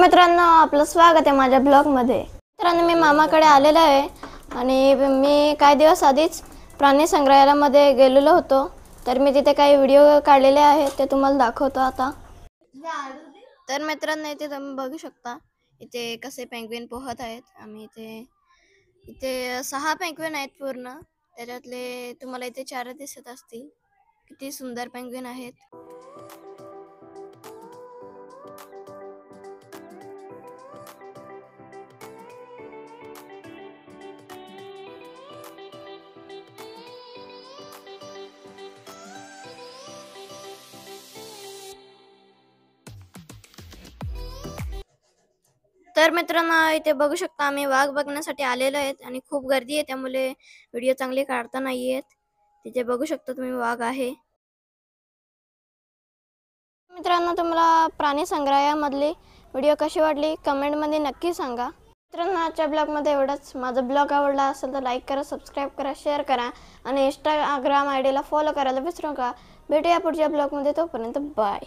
मित्रांनो, आपलं स्वागत आहे माझ्या ब्लॉगमध्ये। मित्रांनो, मी मामाकडे आलेला आहे आणि मी काही दिवस आधीच प्राणी संग्रहालयामध्ये गेलेलो होतो। तर मी तिथे काही व्हिडिओ काढलेले आहेत, ते तुम्हाला दाखवतो आता। तर मित्रांनो, इथे तुम्ही बघू शकता इथे कसे पेंग्विन पोहत आहेत। आम्ही इथे 6 पेंग्विन आहेत पूर्ण, त्याच्यातले तुम्हाला इथे 4 दिसत असतील। किती सुंदर पेंग्विन आहेत। तर मित्रांनो, इथे बघू शकता आम्ही वाघ बघण्यासाठी आलेलो आहेत आणि खूप गर्दी आहे, त्यामुळे व्हिडिओ चांगले काढता नाही येत। तिथे बघू शकता तुम्ही वाघ आहे। मित्रांनो, तुम्हाला प्राणी संग्रहालयामधली व्हिडिओ कशी वाटली कमेंटमध्ये नक्की सांगा। मित्रांनो, आजच्या ब्लॉगमध्ये एवढंच। माझा ब्लॉग आवडला असेल तर लाईक करा, सबस्क्राईब करा, शेअर करा आणि इंस्टाग्राम आयडीला फॉलो करायला विसरू नका। भेटूया पुढच्या ब्लॉगमध्ये, तोपर्यंत बाय।